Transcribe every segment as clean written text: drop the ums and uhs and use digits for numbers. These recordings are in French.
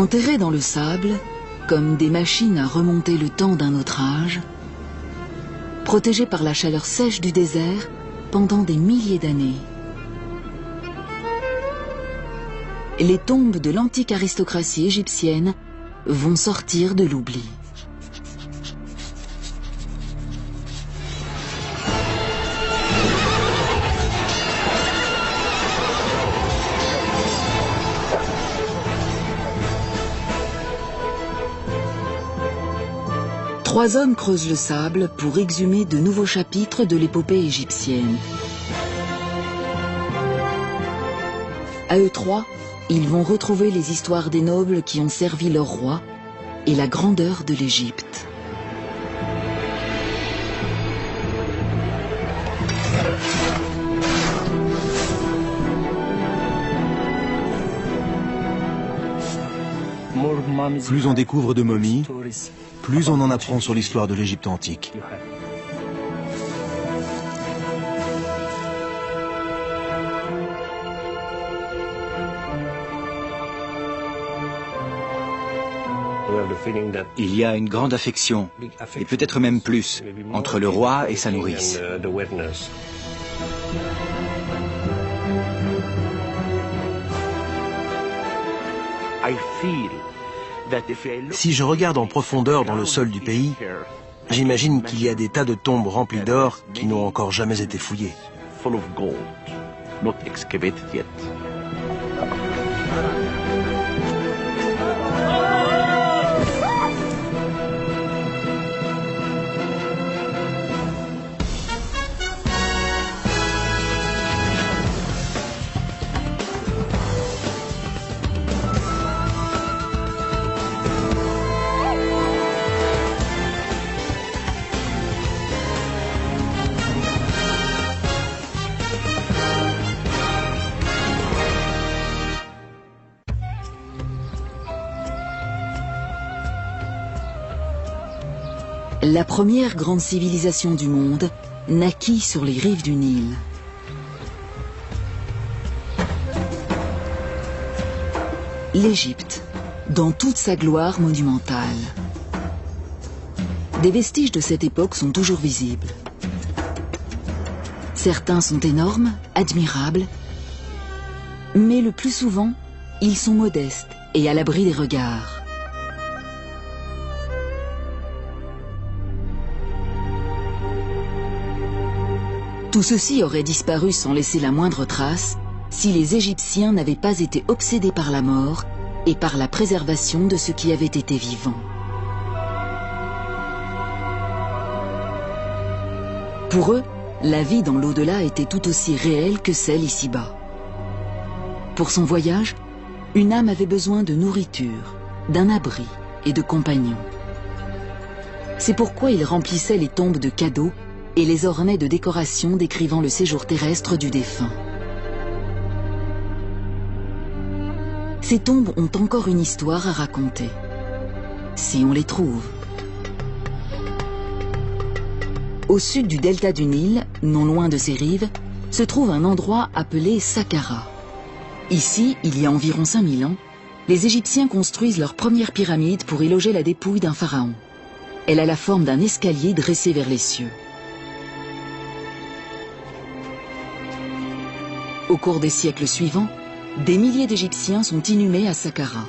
Enterrés dans le sable, comme des machines à remonter le temps d'un autre âge, protégés par la chaleur sèche du désert pendant des milliers d'années. Les tombes de l'antique aristocratie égyptienne vont sortir de l'oubli. Trois hommes creusent le sable pour exhumer de nouveaux chapitres de l'épopée égyptienne. À eux trois, ils vont retrouver les histoires des nobles qui ont servi leur roi et la grandeur de l'Égypte. Plus on découvre de momies, plus on en apprend sur l'histoire de l'Égypte antique. Il y a une grande affection, et peut-être même plus, entre le roi et sa nourrice. Si je regarde en profondeur dans le sol du pays, j'imagine qu'il y a des tas de tombes remplies d'or qui n'ont encore jamais été fouillées. La première grande civilisation du monde naquit sur les rives du Nil. L'Égypte, dans toute sa gloire monumentale. Des vestiges de cette époque sont toujours visibles. Certains sont énormes, admirables, mais le plus souvent, ils sont modestes et à l'abri des regards. Tout ceci aurait disparu sans laisser la moindre trace si les Égyptiens n'avaient pas été obsédés par la mort et par la préservation de ce qui avait été vivant. Pour eux, la vie dans l'au-delà était tout aussi réelle que celle ici-bas. Pour son voyage, une âme avait besoin de nourriture, d'un abri et de compagnons. C'est pourquoi ils remplissaient les tombes de cadeaux et les ornaient de décorations décrivant le séjour terrestre du défunt. Ces tombes ont encore une histoire à raconter, si on les trouve. Au sud du delta du Nil, non loin de ses rives, se trouve un endroit appelé Saqqara. Ici, il y a environ 5000 ans, les Égyptiens construisent leur première pyramide pour y loger la dépouille d'un pharaon. Elle a la forme d'un escalier dressé vers les cieux. Au cours des siècles suivants, des milliers d'Égyptiens sont inhumés à Saqqara.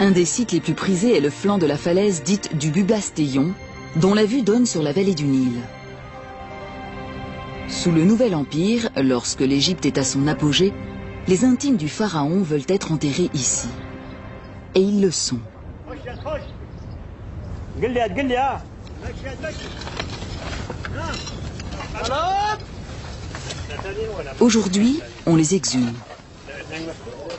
Un des sites les plus prisés est le flanc de la falaise dite du Bubastéon, dont la vue donne sur la vallée du Nil. Sous le Nouvel Empire, lorsque l'Égypte est à son apogée, les intimes du pharaon veulent être enterrés ici. Et ils le sont. Aujourd'hui, on les exhume.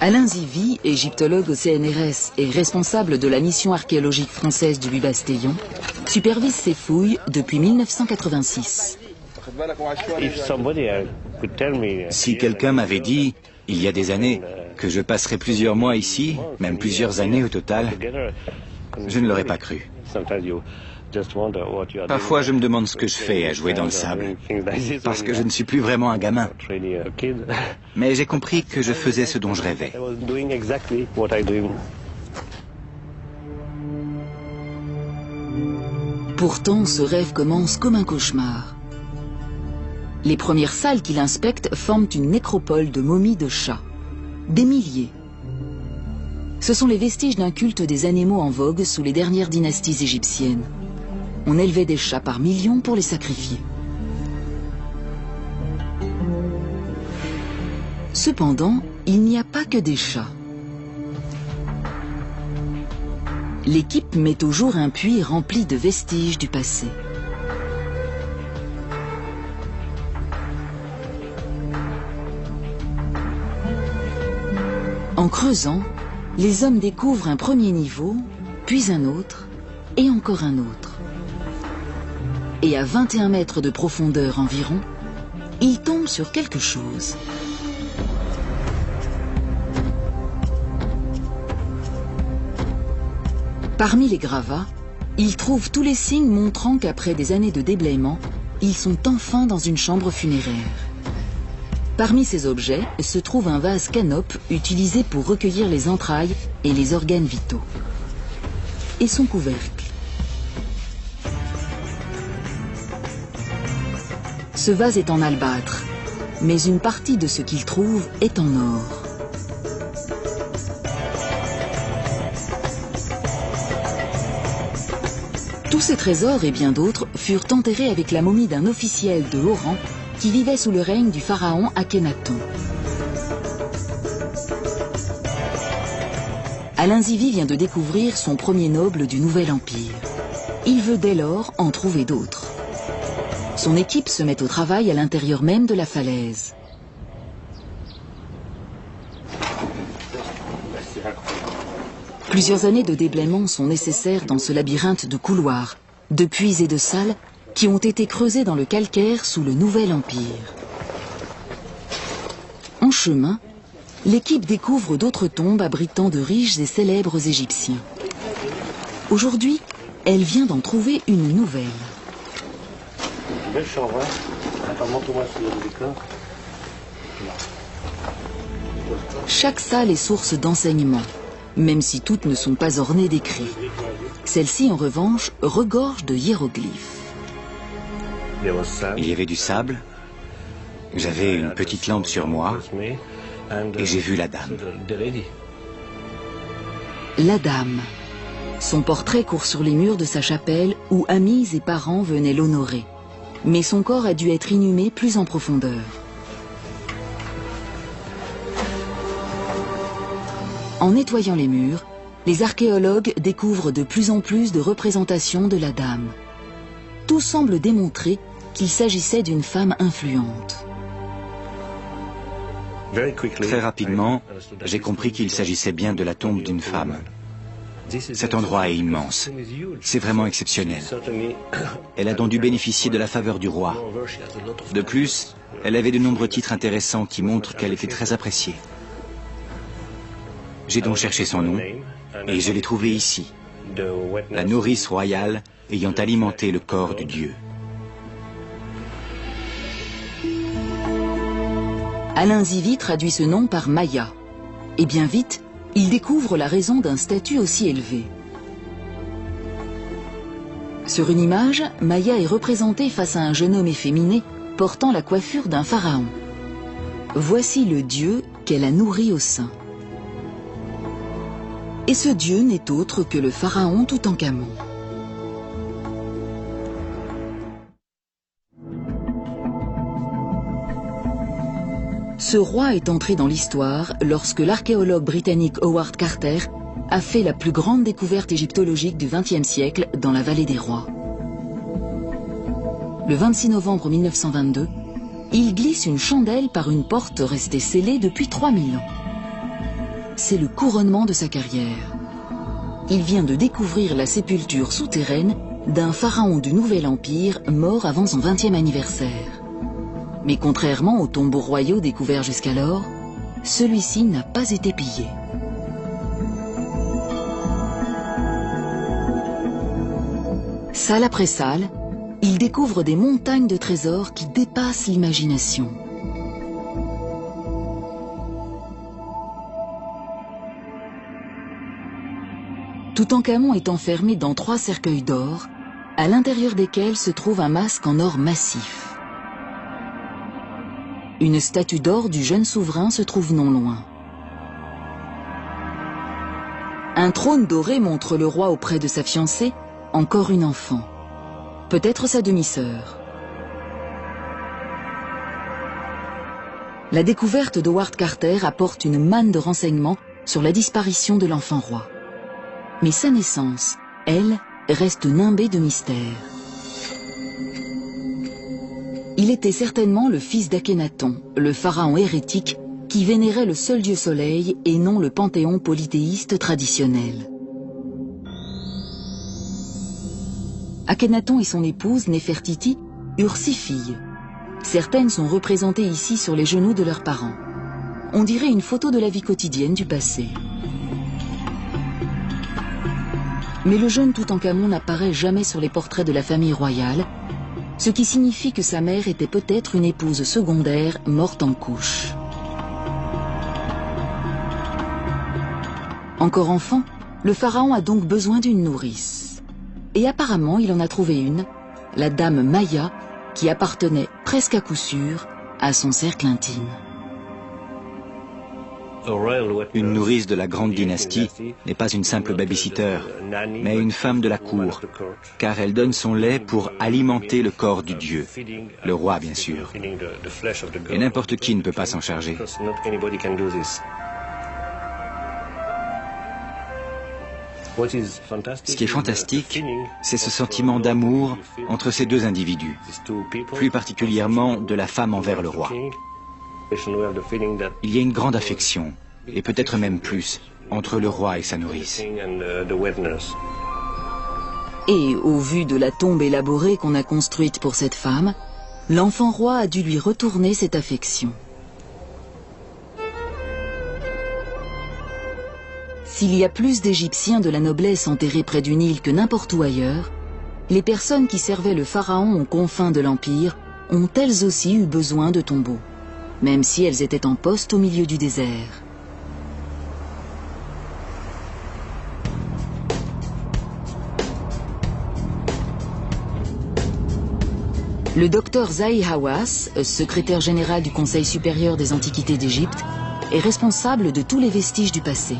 Alain Zivy, égyptologue au CNRS et responsable de la mission archéologique française du Bubastéon, supervise ces fouilles depuis 1986. Si quelqu'un m'avait dit, il y a des années, que je passerais plusieurs mois ici, même plusieurs années au total, je ne l'aurais pas cru. Parfois, je me demande ce que je fais à jouer dans le sable, parce que je ne suis plus vraiment un gamin. Mais j'ai compris que je faisais ce dont je rêvais. Pourtant, ce rêve commence comme un cauchemar. Les premières salles qu'il inspecte forment une nécropole de momies de chats. Des milliers. Ce sont les vestiges d'un culte des animaux en vogue sous les dernières dynasties égyptiennes. On élevait des chats par millions pour les sacrifier. Cependant, il n'y a pas que des chats. L'équipe met au jour un puits rempli de vestiges du passé. En creusant, les hommes découvrent un premier niveau, puis un autre, et encore un autre. Et à 21 mètres de profondeur environ, ils tombent sur quelque chose. Parmi les gravats, ils trouvent tous les signes montrant qu'après des années de déblaiement, ils sont enfin dans une chambre funéraire. Parmi ces objets se trouve un vase canope utilisé pour recueillir les entrailles et les organes vitaux. Et son couvercle. Ce vase est en albâtre, mais une partie de ce qu'il trouve est en or. Tous ces trésors et bien d'autres furent enterrés avec la momie d'un officiel de haut rang qui vivait sous le règne du pharaon Akhenaton. Alain Zivie vient de découvrir son premier noble du Nouvel Empire. Il veut dès lors en trouver d'autres. Son équipe se met au travail à l'intérieur même de la falaise. Plusieurs années de déblaiement sont nécessaires dans ce labyrinthe de couloirs, de puits et de salles qui ont été creusés dans le calcaire sous le Nouvel Empire. En chemin, l'équipe découvre d'autres tombes abritant de riches et célèbres Égyptiens. Aujourd'hui, elle vient d'en trouver une nouvelle. Chaque salle est source d'enseignement, même si toutes ne sont pas ornées d'écrits. Celle-ci, en revanche, regorge de hiéroglyphes. Il y avait du sable, j'avais une petite lampe sur moi, et j'ai vu la dame. La dame. Son portrait court sur les murs de sa chapelle où amis et parents venaient l'honorer. Mais son corps a dû être inhumé plus en profondeur. En nettoyant les murs, les archéologues découvrent de plus en plus de représentations de la dame. Tout semble démontrer qu'il s'agissait d'une femme influente. Très rapidement, j'ai compris qu'il s'agissait bien de la tombe d'une femme. Cet endroit est immense. C'est vraiment exceptionnel. Elle a donc dû bénéficier de la faveur du roi. De plus, elle avait de nombreux titres intéressants qui montrent qu'elle était très appréciée. J'ai donc cherché son nom et je l'ai trouvé ici. La nourrice royale ayant alimenté le corps du dieu. Alain Zivie traduit ce nom par Maya. Et bien vite, il découvre la raison d'un statut aussi élevé. Sur une image, Maya est représentée face à un jeune homme efféminé portant la coiffure d'un pharaon. Voici le dieu qu'elle a nourri au sein. Et ce dieu n'est autre que le pharaon Toutankhamon. Ce roi est entré dans l'histoire lorsque l'archéologue britannique Howard Carter a fait la plus grande découverte égyptologique du XXe siècle dans la vallée des rois. Le 26 novembre 1922, il glisse une chandelle par une porte restée scellée depuis 3000 ans. C'est le couronnement de sa carrière. Il vient de découvrir la sépulture souterraine d'un pharaon du Nouvel Empire mort avant son 20e anniversaire. Mais contrairement aux tombeaux royaux découverts jusqu'alors, celui-ci n'a pas été pillé. Salle après salle, il découvre des montagnes de trésors qui dépassent l'imagination. Toutankhamon est enfermé dans 3 cercueils d'or, à l'intérieur desquels se trouve un masque en or massif. Une statue d'or du jeune souverain se trouve non loin. Un trône doré montre le roi auprès de sa fiancée, encore une enfant. Peut-être sa demi-sœur. La découverte d'Howard Carter apporte une manne de renseignements sur la disparition de l'enfant roi. Mais sa naissance, elle, reste nimbée de mystère. Il était certainement le fils d'Akhénaton, le pharaon hérétique qui vénérait le seul dieu soleil et non le panthéon polythéiste traditionnel. Akhénaton et son épouse Néfertiti eurent 6 filles. Certaines sont représentées ici sur les genoux de leurs parents. On dirait une photo de la vie quotidienne du passé. Mais le jeune Toutankhamon n'apparaît jamais sur les portraits de la famille royale, ce qui signifie que sa mère était peut-être une épouse secondaire morte en couche. Encore enfant, le pharaon a donc besoin d'une nourrice. Et apparemment, il en a trouvé une, la dame Maya, qui appartenait presque à coup sûr à son cercle intime. Une nourrice de la grande dynastie n'est pas une simple babysitter, mais une femme de la cour, car elle donne son lait pour alimenter le corps du dieu, le roi bien sûr. Et n'importe qui ne peut pas s'en charger. Ce qui est fantastique, c'est ce sentiment d'amour entre ces 2 individus, plus particulièrement de la femme envers le roi. Il y a une grande affection, et peut-être même plus, entre le roi et sa nourrice. Et au vu de la tombe élaborée qu'on a construite pour cette femme, l'enfant roi a dû lui retourner cette affection. S'il y a plus d'Égyptiens de la noblesse enterrés près du Nil que n'importe où ailleurs, les personnes qui servaient le pharaon aux confins de l'Empire ont elles aussi eu besoin de tombeaux, même si elles étaient en poste au milieu du désert. Le docteur Zahi Hawass, secrétaire général du Conseil supérieur des antiquités d'Égypte, est responsable de tous les vestiges du passé.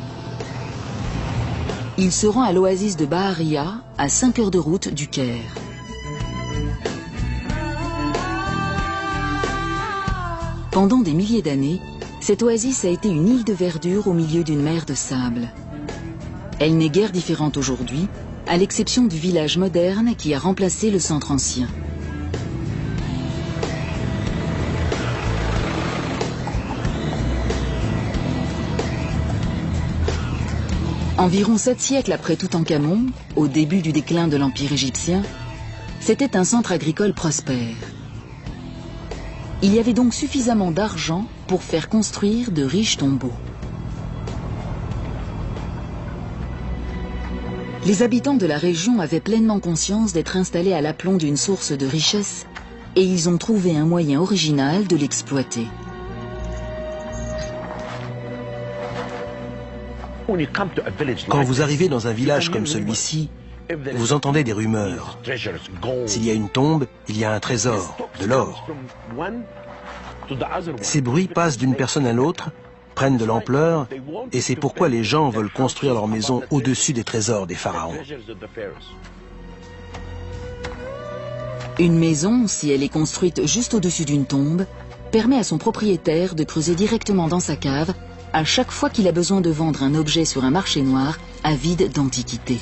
Il se rend à l'oasis de Baharia, à 5 heures de route du Caire. Pendant des milliers d'années, cette oasis a été une île de verdure au milieu d'une mer de sable. Elle n'est guère différente aujourd'hui, à l'exception du village moderne qui a remplacé le centre ancien. Environ 7 siècles après Toutankhamon, au début du déclin de l'Empire égyptien, c'était un centre agricole prospère. Il y avait donc suffisamment d'argent pour faire construire de riches tombeaux. Les habitants de la région avaient pleinement conscience d'être installés à l'aplomb d'une source de richesse et ils ont trouvé un moyen original de l'exploiter. Quand vous arrivez dans un village comme celui-ci, vous entendez des rumeurs. S'il y a une tombe, il y a un trésor, de l'or. Ces bruits passent d'une personne à l'autre, prennent de l'ampleur, et c'est pourquoi les gens veulent construire leur maison au-dessus des trésors des pharaons. Une maison, si elle est construite juste au-dessus d'une tombe, permet à son propriétaire de creuser directement dans sa cave à chaque fois qu'il a besoin de vendre un objet sur un marché noir avide d'antiquités.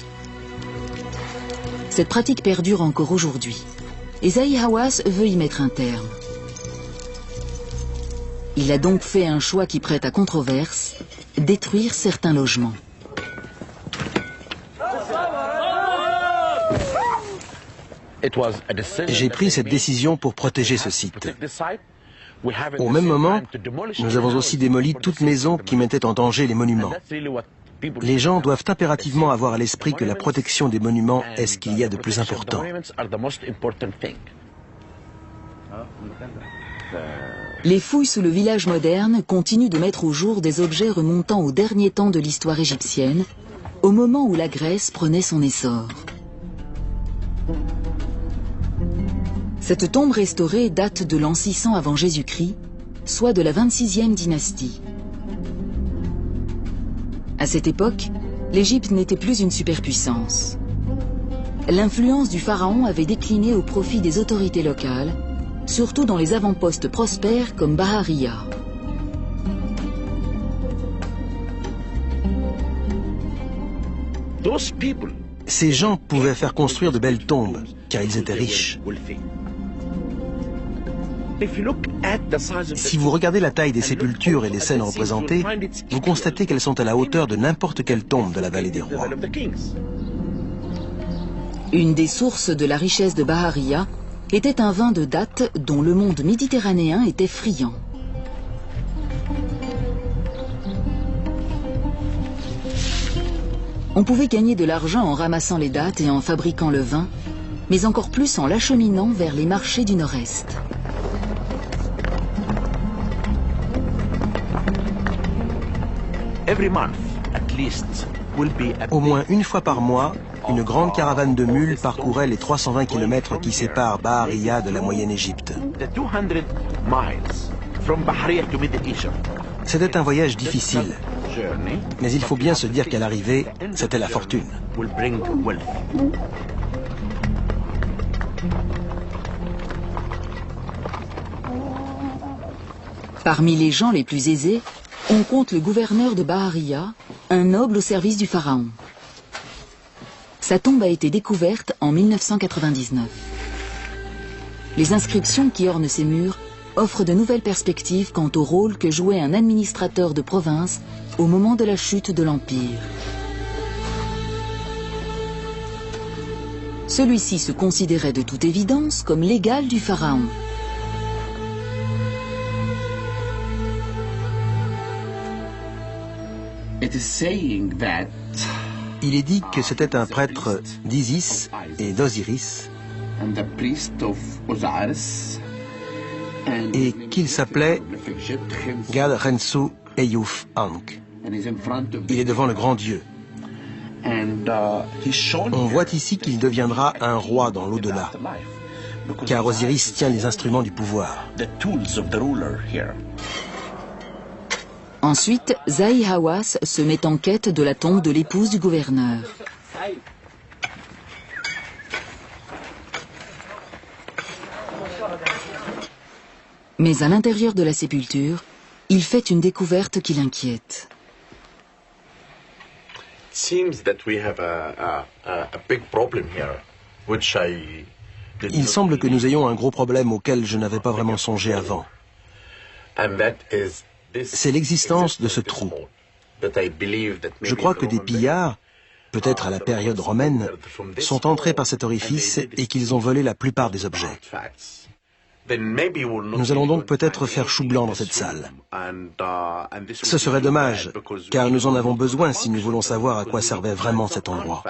Cette pratique perdure encore aujourd'hui, et Zahi Hawass veut y mettre un terme. Il a donc fait un choix qui prête à controverse, détruire certains logements. J'ai pris cette décision pour protéger ce site. Au même moment, nous avons aussi démoli toute maison qui mettait en danger les monuments. Les gens doivent impérativement avoir à l'esprit que la protection des monuments est ce qu'il y a de plus important. Les fouilles sous le village moderne continuent de mettre au jour des objets remontant au dernier temps de l'histoire égyptienne, au moment où la Grèce prenait son essor. Cette tombe restaurée date de l'an 600 avant Jésus-Christ, soit de la 26e dynastie. À cette époque, l'Égypte n'était plus une superpuissance. L'influence du pharaon avait décliné au profit des autorités locales, surtout dans les avant-postes prospères comme Bahariya. Ces gens pouvaient faire construire de belles tombes, car ils étaient riches. Si vous regardez la taille des sépultures et des scènes représentées, vous constatez qu'elles sont à la hauteur de n'importe quelle tombe de la vallée des rois. Une des sources de la richesse de Bahariya était un vin de date dont le monde méditerranéen était friand. On pouvait gagner de l'argent en ramassant les dattes et en fabriquant le vin, mais encore plus en l'acheminant vers les marchés du Nord-Est. Au moins une fois par mois, une grande caravane de mules parcourait les 320 km qui séparent Bahariya de la Moyenne-Égypte. C'était un voyage difficile, mais il faut bien se dire qu'à l'arrivée, c'était la fortune. Parmi les gens les plus aisés, on compte le gouverneur de Bahariya, un noble au service du pharaon. Sa tombe a été découverte en 1999. Les inscriptions qui ornent ses murs offrent de nouvelles perspectives quant au rôle que jouait un administrateur de province au moment de la chute de l'Empire. Celui-ci se considérait de toute évidence comme l'égal du pharaon. Il est dit que c'était un prêtre d'Isis et d'Osiris et qu'il s'appelait Gad Rensu Eyouf Ankh. Il est devant le grand Dieu. On voit ici qu'il deviendra un roi dans l'au-delà, car Osiris tient les instruments du pouvoir. Ensuite, Zahi Hawass se met en quête de la tombe de l'épouse du gouverneur. Mais à l'intérieur de la sépulture, il fait une découverte qui l'inquiète. Il semble que nous ayons un gros problème auquel je n'avais pas vraiment songé avant. C'est l'existence de ce trou. Je crois que des pillards, peut-être à la période romaine, sont entrés par cet orifice et qu'ils ont volé la plupart des objets. Nous allons donc peut-être faire chou blanc dans cette salle. Ce serait dommage, car nous en avons besoin si nous voulons savoir à quoi servait vraiment cet endroit.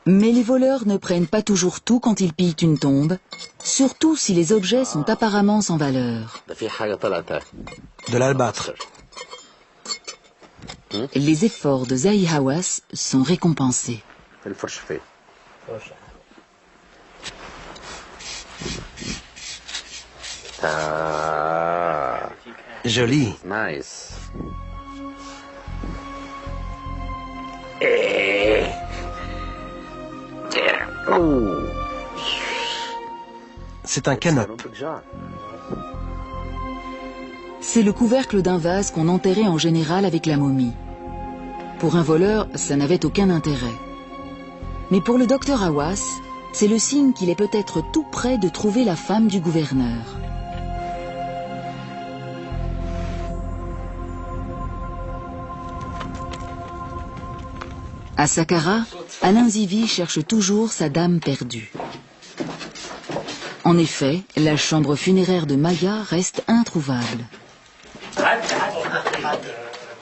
Mais les voleurs ne prennent pas toujours tout quand ils pillent une tombe, surtout si les objets sont apparemment sans valeur. De l'albâtre. Les efforts de Zahi Hawass sont récompensés. Joli. C'est un canope. C'est le couvercle d'un vase qu'on enterrait en général avec la momie. Pour un voleur, ça n'avait aucun intérêt. Mais pour le docteur Hawass, c'est le signe qu'il est peut-être tout près de trouver la femme du gouverneur. À Saqqara, Alain Zivi cherche toujours sa dame perdue. En effet, la chambre funéraire de Maya reste introuvable.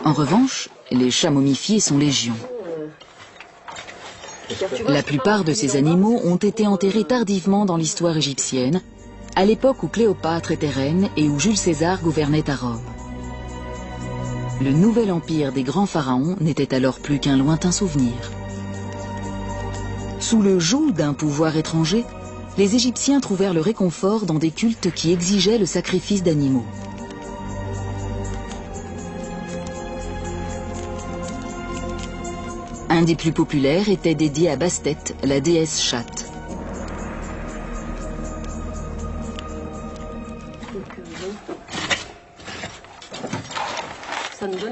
En revanche, les chats momifiés sont légion. La plupart de ces animaux ont été enterrés tardivement dans l'histoire égyptienne, à l'époque où Cléopâtre était reine et où Jules César gouvernait à Rome. Le nouvel empire des grands pharaons n'était alors plus qu'un lointain souvenir. Sous le joug d'un pouvoir étranger, les Égyptiens trouvèrent le réconfort dans des cultes qui exigeaient le sacrifice d'animaux. Un des plus populaires était dédié à Bastet, la déesse chatte.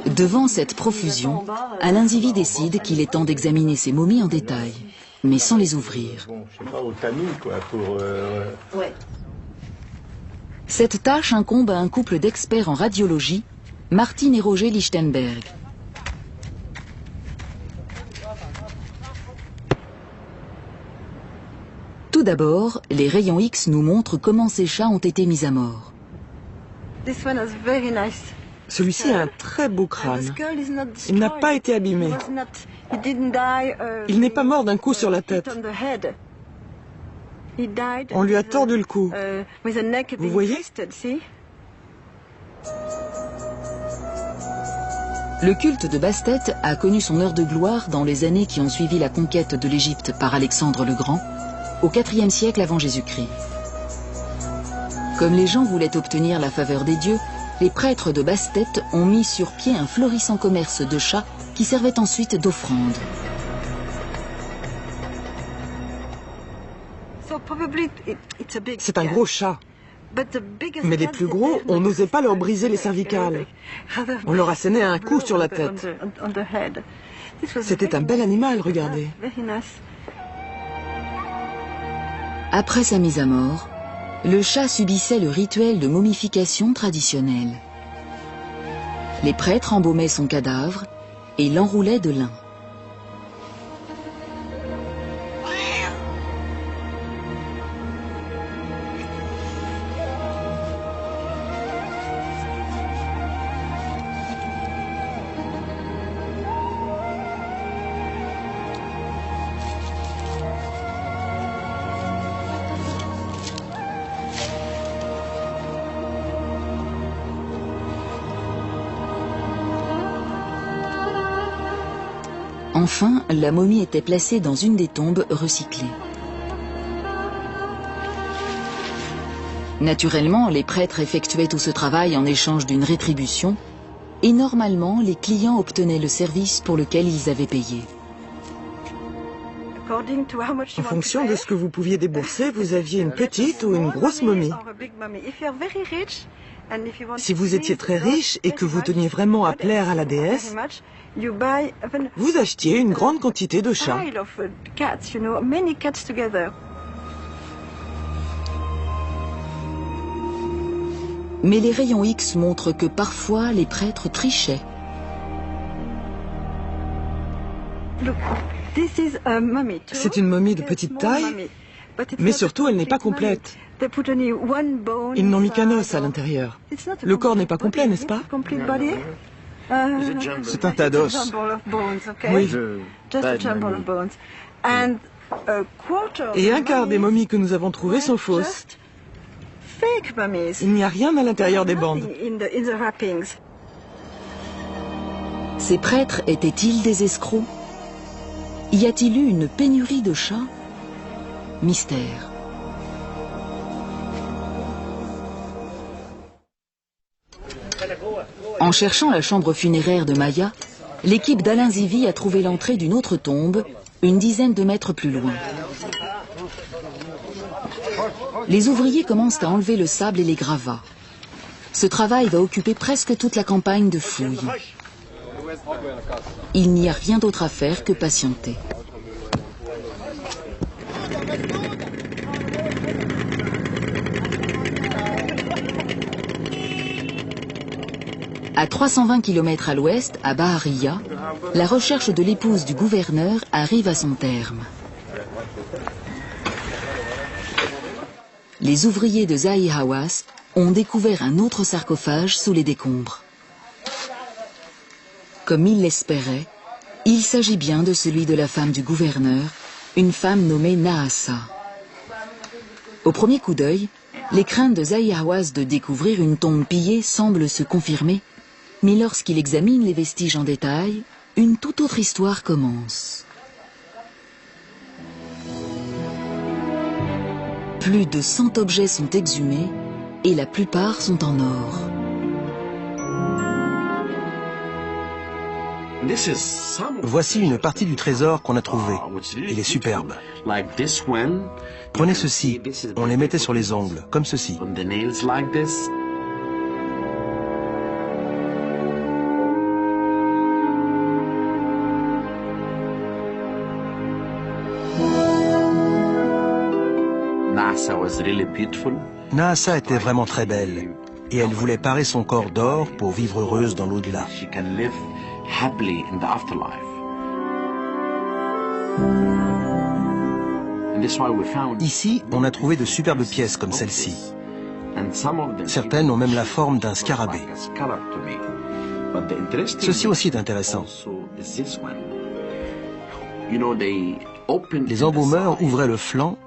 Devant cette profusion, Alain Zivie décide qu'il est temps d'examiner ces momies en détail, mais sans les ouvrir. Cette tâche incombe à un couple d'experts en radiologie, Martine et Roger Lichtenberg. Tout d'abord, les rayons X nous montrent comment ces chats ont été mis à mort. Celui-ci a un très beau crâne. Il n'a pas été abîmé. Il n'est pas mort d'un coup sur la tête. On lui a tordu le cou. Vous voyez ? Le culte de Bastet a connu son heure de gloire dans les années qui ont suivi la conquête de l'Égypte par Alexandre le Grand, au IVe siècle avant Jésus-Christ. Comme les gens voulaient obtenir la faveur des dieux, les prêtres de Bastet ont mis sur pied un florissant commerce de chats qui servait ensuite d'offrande. C'est un gros chat. Mais les plus gros, on n'osait pas leur briser les cervicales. On leur assénait un coup sur la tête. C'était un bel animal, regardez. Après sa mise à mort, le chat subissait le rituel de momification traditionnel. Les prêtres embaumaient son cadavre et l'enroulaient de lin. Enfin, la momie était placée dans une des tombes recyclées. Naturellement, les prêtres effectuaient tout ce travail en échange d'une rétribution, et normalement, les clients obtenaient le service pour lequel ils avaient payé. En fonction de ce que vous pouviez débourser, vous aviez une petite ou une grosse momie. Si vous étiez très riche et que vous teniez vraiment à plaire à la déesse, vous achetiez une grande quantité de chats. Mais les rayons X montrent que parfois les prêtres trichaient. C'est une momie de petite taille, mais surtout elle n'est pas complète. Ils n'ont mis qu'un os à l'intérieur. Le corps n'est pas complet, n'est-ce pas? C'est un tas d'os. Oui. Et un quart des momies que nous avons trouvées sont fausses. Il n'y a rien à l'intérieur des bandes. Ces prêtres étaient-ils des escrocs? Y a-t-il eu une pénurie de chats? Mystère. En cherchant la chambre funéraire de Maya, l'équipe d'Alain Zivie a trouvé l'entrée d'une autre tombe, une dizaine de mètres plus loin. Les ouvriers commencent à enlever le sable et les gravats. Ce travail va occuper presque toute la campagne de fouilles. Il n'y a rien d'autre à faire que patienter. À 320 km à l'ouest, à Bahariya, la recherche de l'épouse du gouverneur arrive à son terme. Les ouvriers de Zahi Hawass ont découvert un autre sarcophage sous les décombres. Comme il l'espérait, il s'agit bien de celui de la femme du gouverneur, une femme nommée Nahassa. Au premier coup d'œil, les craintes de Zahi Hawass de découvrir une tombe pillée semblent se confirmer, mais lorsqu'il examine les vestiges en détail, une toute autre histoire commence. Plus de 100 objets sont exhumés et la plupart sont en or. Voici une partie du trésor qu'on a trouvé. Il est superbe. Prenez ceci, on les mettait sur les ongles, comme ceci. Nahassa était vraiment très belle, et elle voulait parer son corps d'or pour vivre heureuse dans l'au-delà. Ici, on a trouvé de superbes pièces comme celle-ci. Certaines ont même la forme d'un scarabée. Ceci aussi est intéressant. Les embaumeurs ouvraient le flanc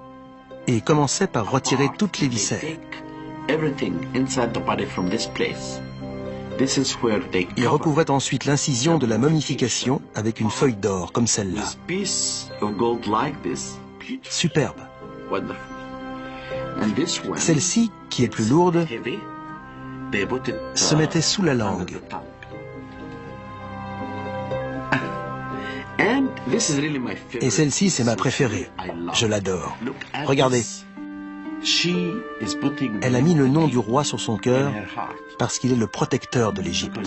et commençaient par retirer toutes les viscères. Ils recouvraient ensuite l'incision de la momification avec une feuille d'or comme celle-là. Superbe. Celle-ci, qui est plus lourde, se mettait sous la langue. Et celle-ci, c'est ma préférée. Je l'adore. Regardez. Elle a mis le nom du roi sur son cœur parce qu'il est le protecteur de l'Égypte.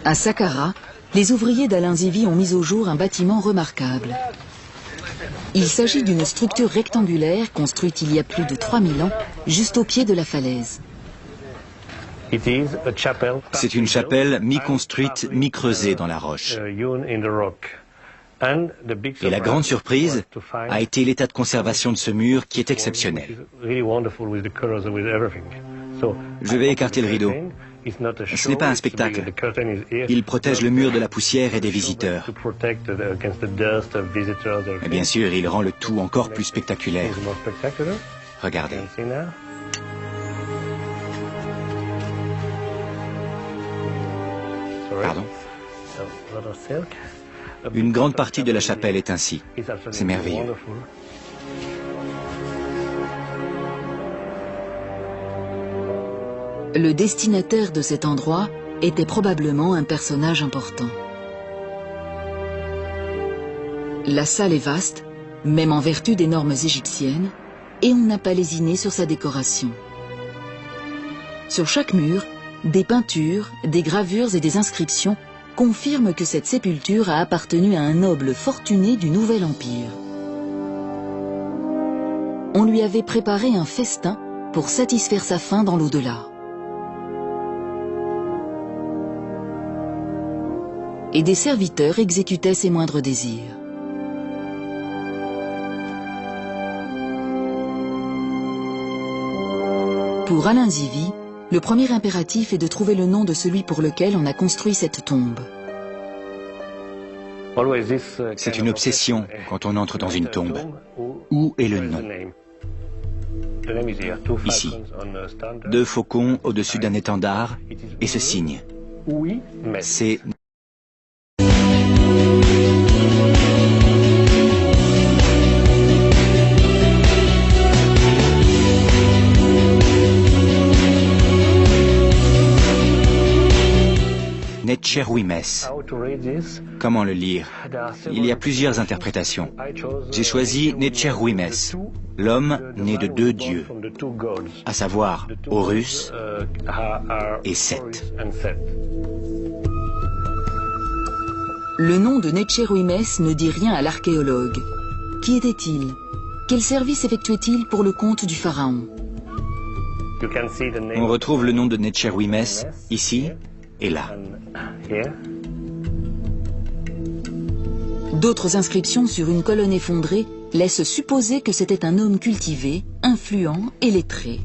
À Saqqara, les ouvriers d'Alain Zivi ont mis au jour un bâtiment remarquable. Il s'agit d'une structure rectangulaire construite il y a plus de 3000 ans, juste au pied de la falaise. C'est une chapelle mi-construite, mi-creusée dans la roche. Et la grande surprise a été l'état de conservation de ce mur qui est exceptionnel. Je vais écarter le rideau. Ce n'est pas un spectacle. Il protège le mur de la poussière et des visiteurs. Et bien sûr, il rend le tout encore plus spectaculaire. Regardez. Pardon. Une grande partie de la chapelle est ainsi. C'est merveilleux. Le destinataire de cet endroit était probablement un personnage important. La salle est vaste, même en vertu des normes égyptiennes, et on n'a pas lésiné sur sa décoration. Sur chaque mur, des peintures, des gravures et des inscriptions confirment que cette sépulture a appartenu à un noble fortuné du Nouvel Empire. On lui avait préparé un festin pour satisfaire sa faim dans l'au-delà. Et des serviteurs exécutaient ses moindres désirs. Pour Alain Zivi, le premier impératif est de trouver le nom de celui pour lequel on a construit cette tombe. C'est une obsession quand on entre dans une tombe. Où est le nom? Ici. 2 faucons au-dessus d'un étendard et ce signe. C'est... Netcherwimès. Comment le lire? Il y a plusieurs interprétations. J'ai choisi Netcherwimès, l'homme né de 2 dieux, à savoir Horus et Seth. Le nom de Netcherwimès ne dit rien à l'archéologue. Qui était-il? Quel service effectuait-il pour le compte du pharaon? On retrouve le nom de Netcherwimès ici et là. D'autres inscriptions sur une colonne effondrée laissent supposer que c'était un homme cultivé influent et lettré.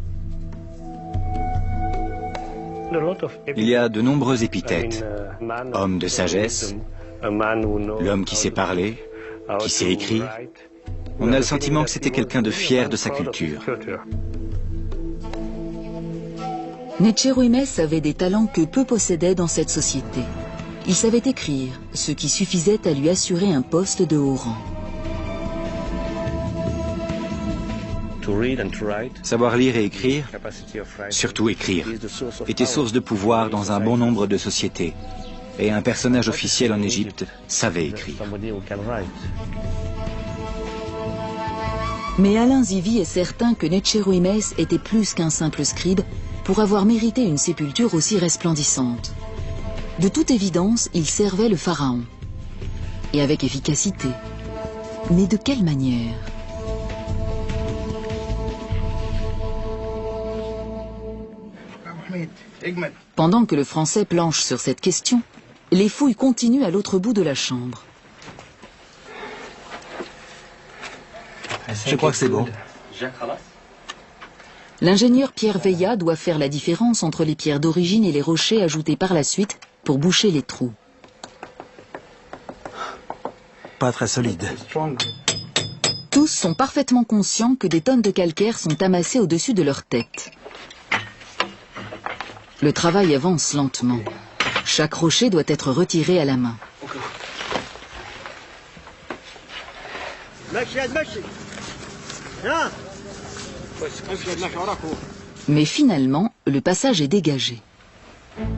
Il y a de nombreux épithètes. Homme de sagesse, l'homme qui sait parler, qui sait écrire. On a le sentiment que c'était quelqu'un de fier de sa culture. Necheruymes avait des talents que peu possédaient dans cette société. Il savait écrire, ce qui suffisait à lui assurer un poste de haut rang. Savoir lire et écrire, surtout écrire, était source de pouvoir dans un bon nombre de sociétés. Et un personnage officiel en Égypte savait écrire. Mais Alain Zivi est certain que Necheruymes était plus qu'un simple scribe pour avoir mérité une sépulture aussi resplendissante. De toute évidence, il servait le pharaon. Et avec efficacité. Mais de quelle manière ? Pendant que le Français planche sur cette question, les fouilles continuent à l'autre bout de la chambre. Je crois que c'est bon. L'ingénieur Pierre Veillat doit faire la différence entre les pierres d'origine et les rochers ajoutés par la suite pour boucher les trous. Pas très solide. Tous sont parfaitement conscients que des tonnes de calcaire sont amassées au-dessus de leur tête. Le travail avance lentement. Chaque rocher doit être retiré à la main. Mais finalement, le passage est dégagé.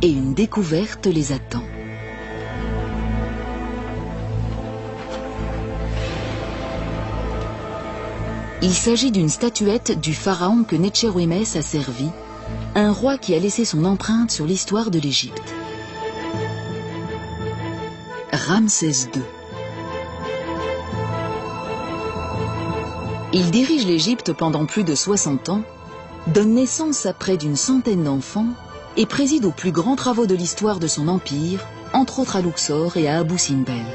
Et une découverte les attend. Il s'agit d'une statuette du pharaon que Necheruymes a servi, un roi qui a laissé son empreinte sur l'histoire de l'Égypte. Ramsès II. Il dirige l'Égypte pendant plus de 60 ans, donne naissance à près d'une centaine d'enfants et préside aux plus grands travaux de l'histoire de son empire, entre autres à Luxor et à Abou Simbel.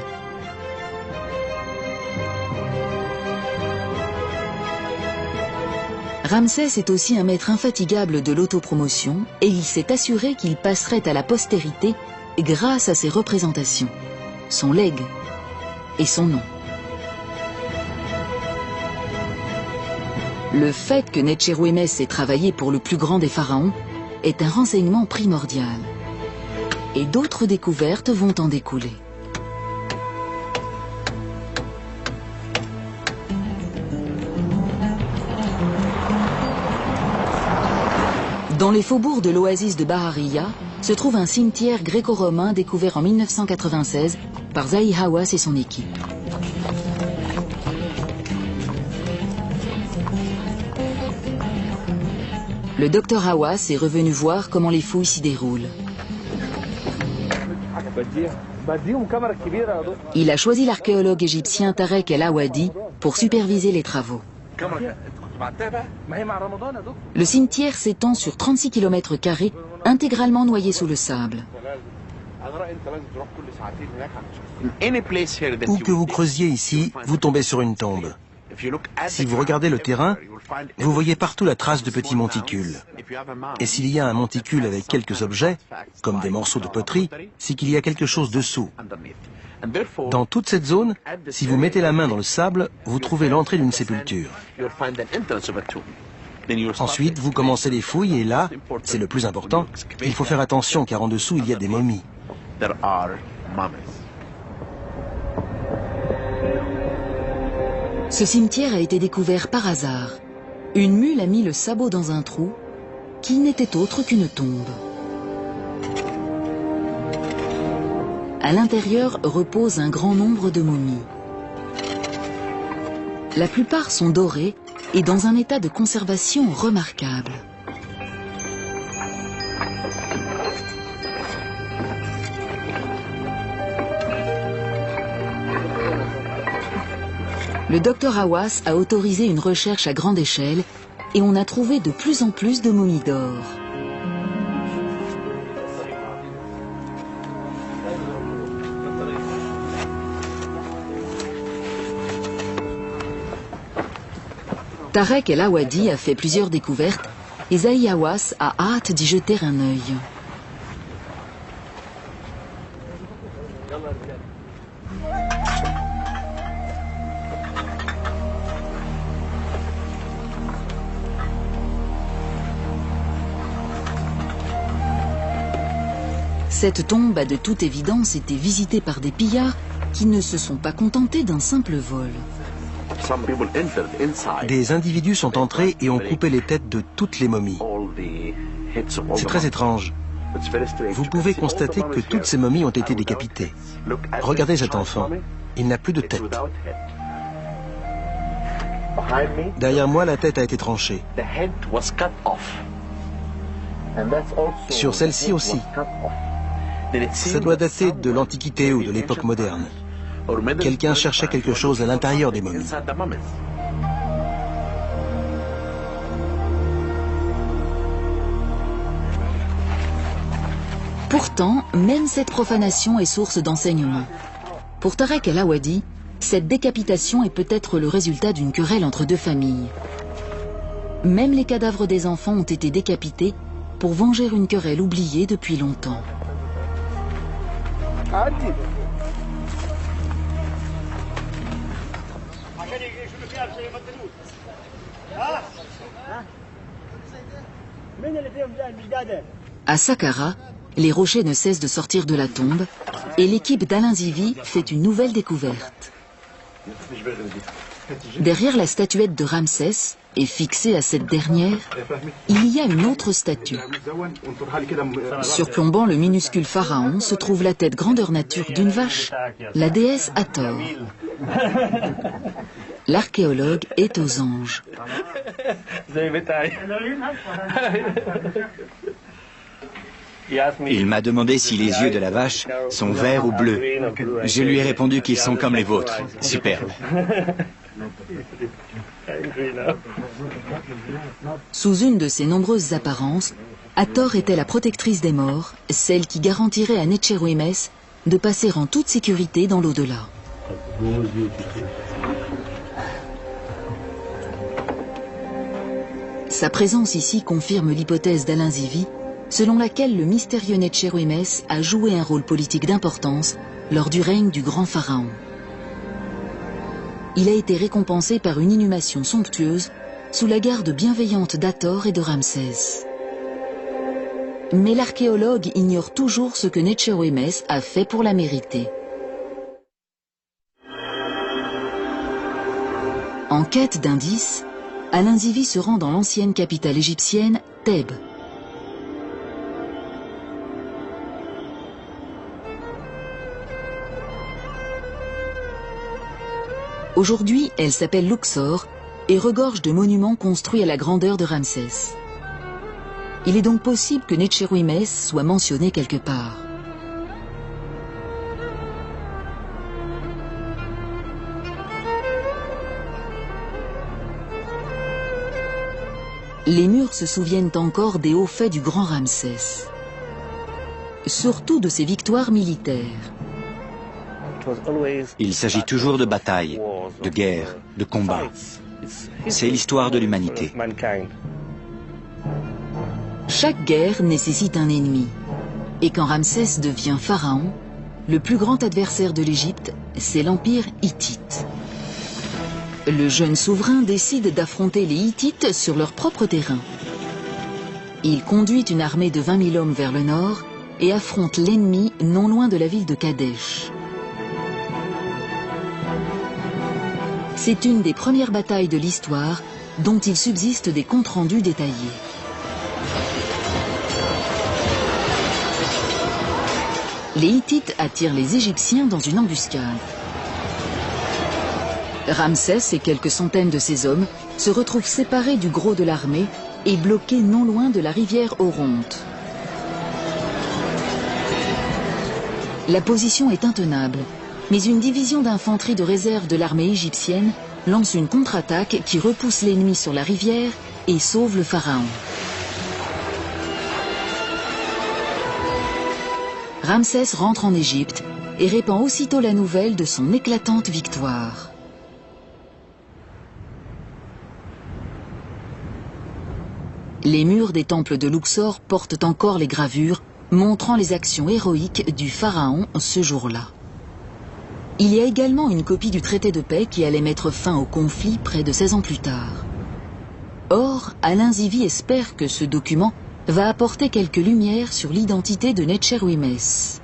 Ramsès est aussi un maître infatigable de l'autopromotion et il s'est assuré qu'il passerait à la postérité grâce à ses représentations, son legs et son nom. Le fait que Necheruymes ait travaillé pour le plus grand des pharaons est un renseignement primordial. Et d'autres découvertes vont en découler. Dans les faubourgs de l'oasis de Bahariya se trouve un cimetière gréco-romain découvert en 1996 par Zahi Hawass et son équipe. Le docteur Hawass est revenu voir comment les fouilles s'y déroulent. Il a choisi l'archéologue égyptien Tarek El Awadi pour superviser les travaux. Le cimetière s'étend sur 36 km², intégralement noyé sous le sable. Où que vous creusiez ici, vous tombez sur une tombe. Si vous regardez le terrain, vous voyez partout la trace de petits monticules. Et s'il y a un monticule avec quelques objets, comme des morceaux de poterie, c'est qu'il y a quelque chose dessous. Dans toute cette zone, si vous mettez la main dans le sable, vous trouvez l'entrée d'une sépulture. Ensuite, vous commencez les fouilles et là, c'est le plus important, il faut faire attention car en dessous, il y a des momies. Ce cimetière a été découvert par hasard. Une mule a mis le sabot dans un trou qui n'était autre qu'une tombe. À l'intérieur repose un grand nombre de momies. La plupart sont dorées et dans un état de conservation remarquable. Le docteur Hawass a autorisé une recherche à grande échelle et on a trouvé de plus en plus de momies d'or. Tarek El Awadi a fait plusieurs découvertes et Zahi Hawass a hâte d'y jeter un œil. Cette tombe a de toute évidence été visitée par des pillards qui ne se sont pas contentés d'un simple vol. Des individus sont entrés et ont coupé les têtes de toutes les momies. C'est très étrange. Vous pouvez constater que toutes ces momies ont été décapitées. Regardez cet enfant. Il n'a plus de tête. Derrière moi, la tête a été tranchée. Sur celle-ci aussi. Ça doit dater de l'Antiquité ou de l'époque moderne. Quelqu'un cherchait quelque chose à l'intérieur des momies. Pourtant, même cette profanation est source d'enseignement. Pour Tarek El Awadi, cette décapitation est peut-être le résultat d'une querelle entre deux familles. Même les cadavres des enfants ont été décapités pour venger une querelle oubliée depuis longtemps. À Saqqara, les rochers ne cessent de sortir de la tombe et l'équipe d'Alain Zivi fait une nouvelle découverte. Derrière la statuette de Ramsès, et fixée à cette dernière, il y a une autre statue. Surplombant le minuscule pharaon se trouve la tête grandeur nature d'une vache, la déesse Hathor. L'archéologue est aux anges. Il m'a demandé si les yeux de la vache sont verts ou bleus. Je lui ai répondu qu'ils sont comme les vôtres. Superbe. Sous une de ses nombreuses apparences, Hathor était la protectrice des morts, celle qui garantirait à Netchérouïmès de passer en toute sécurité dans l'au-delà. Sa présence ici confirme l'hypothèse d'Alain Zivi, selon laquelle le mystérieux Netchérouïmès a joué un rôle politique d'importance lors du règne du grand pharaon. Il a été récompensé par une inhumation somptueuse sous la garde bienveillante d'Hathor et de Ramsès. Mais l'archéologue ignore toujours ce que Netchérouïmès a fait pour la mériter. En quête d'indices, Alain Zivi se rend dans l'ancienne capitale égyptienne, Thèbes. Aujourd'hui, elle s'appelle Luxor et regorge de monuments construits à la grandeur de Ramsès. Il est donc possible que Netchérouïmès soit mentionné quelque part. Les murs se souviennent encore des hauts faits du grand Ramsès, surtout de ses victoires militaires. Il s'agit toujours de batailles, de guerres, de combats. C'est l'histoire de l'humanité. Chaque guerre nécessite un ennemi. Et quand Ramsès devient pharaon, le plus grand adversaire de l'Égypte, c'est l'empire hittite. Le jeune souverain décide d'affronter les Hittites sur leur propre terrain. Il conduit une armée de 20 000 hommes vers le nord et affronte l'ennemi non loin de la ville de Kadesh. C'est une des premières batailles de l'histoire dont il subsiste des comptes rendus détaillés. Les Hittites attirent les Égyptiens dans une embuscade. Ramsès et quelques centaines de ses hommes se retrouvent séparés du gros de l'armée et bloqués non loin de la rivière Oronte. La position est intenable, mais une division d'infanterie de réserve de l'armée égyptienne lance une contre-attaque qui repousse l'ennemi sur la rivière et sauve le pharaon. Ramsès rentre en Égypte et répand aussitôt la nouvelle de son éclatante victoire. les murs des temples de Luxor portent encore les gravures montrant les actions héroïques du pharaon ce jour-là. Il y a également une copie du traité de paix qui allait mettre fin au conflit près de 16 ans plus tard. Or, Alain Zivie espère que ce document va apporter quelques lumières sur l'identité de Necherwimès.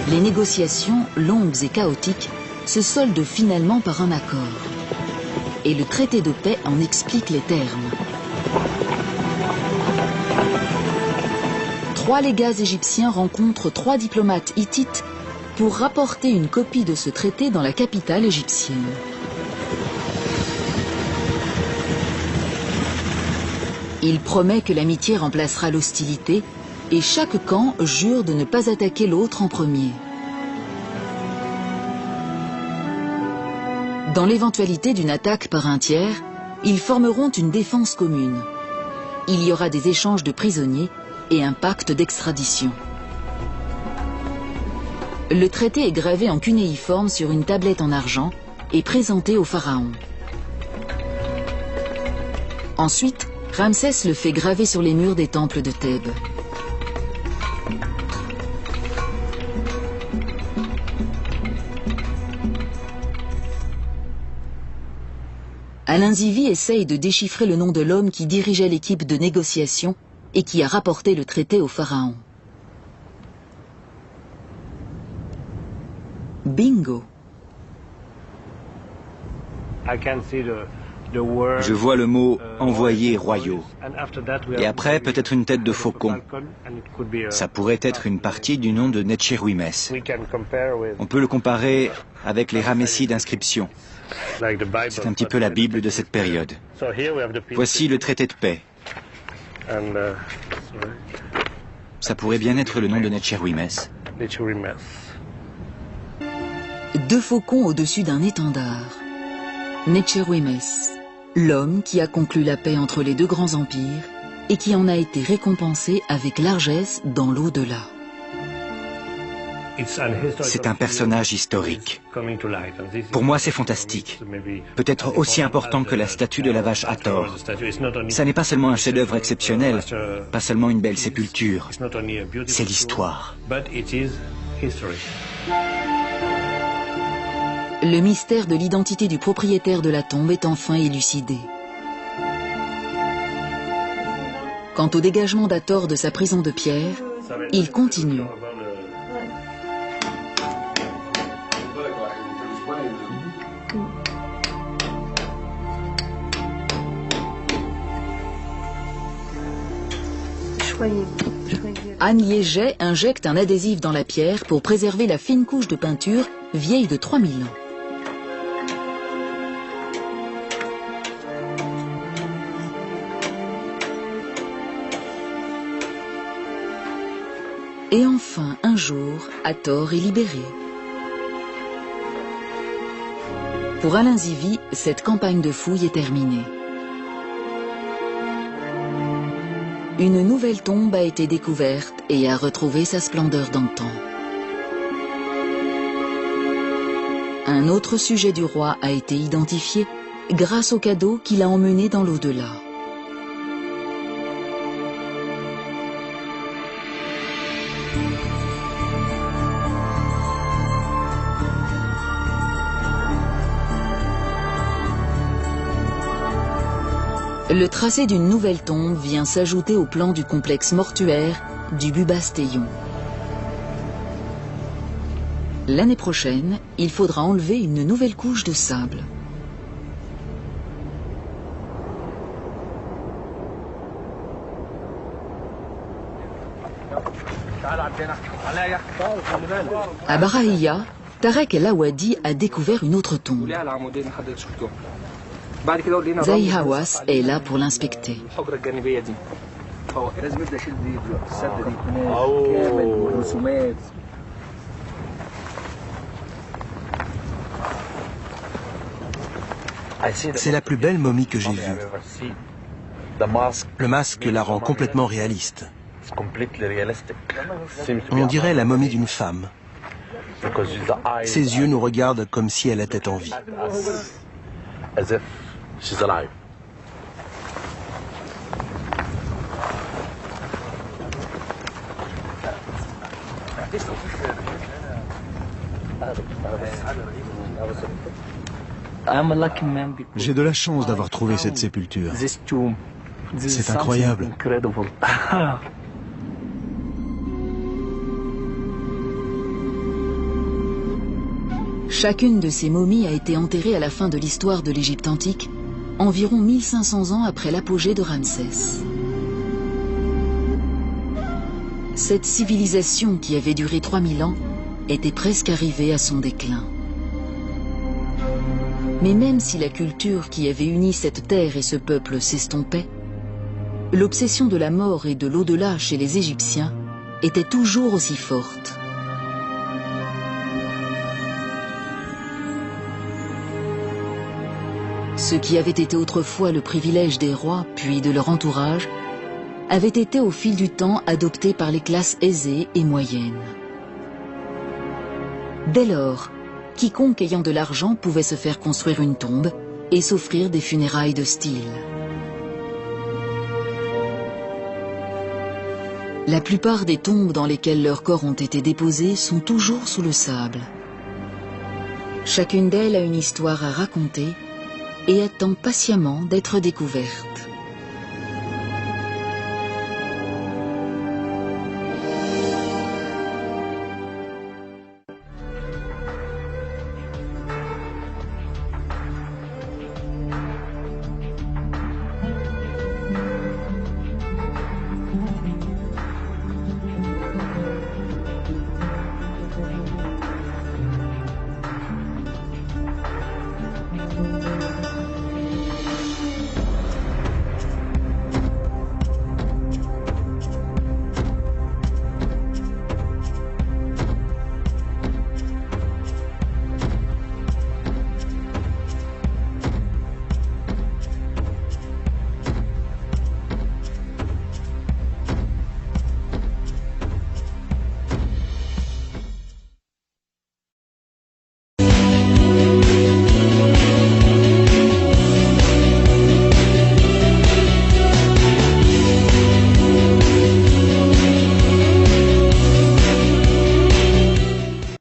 Les négociations, longues et chaotiques, se soldent finalement par un accord. Et le traité de paix en explique les termes. 3 légats égyptiens rencontrent 3 diplomates hittites pour rapporter une copie de ce traité dans la capitale égyptienne. Il promet que l'amitié remplacera l'hostilité et chaque camp jure de ne pas attaquer l'autre en premier. Dans l'éventualité d'une attaque par un tiers, ils formeront une défense commune. Il y aura des échanges de prisonniers et un pacte d'extradition. Le traité est gravé en cunéiforme sur une tablette en argent et présenté au pharaon. Ensuite, Ramsès le fait graver sur les murs des temples de Thèbes. Alain Zivie essaye de déchiffrer le nom de l'homme qui dirigeait l'équipe de négociation et qui a rapporté le traité au pharaon. Bingo! Je vois le mot « envoyés royaux ». Et après, peut-être une tête de faucon. Ça pourrait être une partie du nom de Necherwimès. On peut le comparer avec les Ramessides d'inscription. C'est un petit peu la Bible de cette période. Voici le traité de paix. Ça pourrait bien être le nom de Necherwimès. 2 faucons au-dessus d'un étendard. Necherwimès, l'homme qui a conclu la paix entre les 2 grands empires et qui en a été récompensé avec largesse dans l'au-delà. C'est un personnage historique. Pour moi, c'est fantastique. Peut-être aussi important que la statue de la vache Hathor. Ça n'est pas seulement un chef-d'œuvre exceptionnel, pas seulement une belle sépulture. C'est l'histoire. Le mystère de l'identité du propriétaire de la tombe est enfin élucidé. Quant au dégagement d'Hathor de sa prison de pierre, il continue. Anne Liéget injecte un adhésif dans la pierre pour préserver la fine couche de peinture vieille de 3000 ans. Et enfin, un jour, Hathor est libéré. Pour Alain Zivie, cette campagne de fouilles est terminée. Une nouvelle tombe a été découverte et a retrouvé sa splendeur d'antan. Un autre sujet du roi a été identifié grâce au cadeau qu'il a emmené dans l'au-delà. Le tracé d'une nouvelle tombe vient s'ajouter au plan du complexe mortuaire du Bubastéon. L'année prochaine, il faudra enlever une nouvelle couche de sable. À Barahiya, Tarek El Awadi a découvert une autre tombe. Zahi Hawass est là pour l'inspecter. C'est la plus belle momie que j'ai vue. Le masque la rend complètement réaliste. On dirait la momie d'une femme. Ses yeux nous regardent comme si elle était en vie. as if she's alive. J'ai de la chance d'avoir trouvé cette sépulture. C'est incroyable. Chacune de ces momies a été enterrée à la fin de l'histoire de l'Égypte antique, environ 1500 ans après l'apogée de Ramsès. Cette civilisation qui avait duré 3000 ans était presque arrivée à son déclin. Mais même si la culture qui avait uni cette terre et ce peuple s'estompait, l'obsession de la mort et de l'au-delà chez les Égyptiens était toujours aussi forte. Ce qui avait été autrefois le privilège des rois, puis de leur entourage, avait été au fil du temps adopté par les classes aisées et moyennes. Dès lors, quiconque ayant de l'argent pouvait se faire construire une tombe et s'offrir des funérailles de style. La plupart des tombes dans lesquelles leurs corps ont été déposés sont toujours sous le sable. Chacune d'elles a une histoire à raconter et attend patiemment d'être découverte.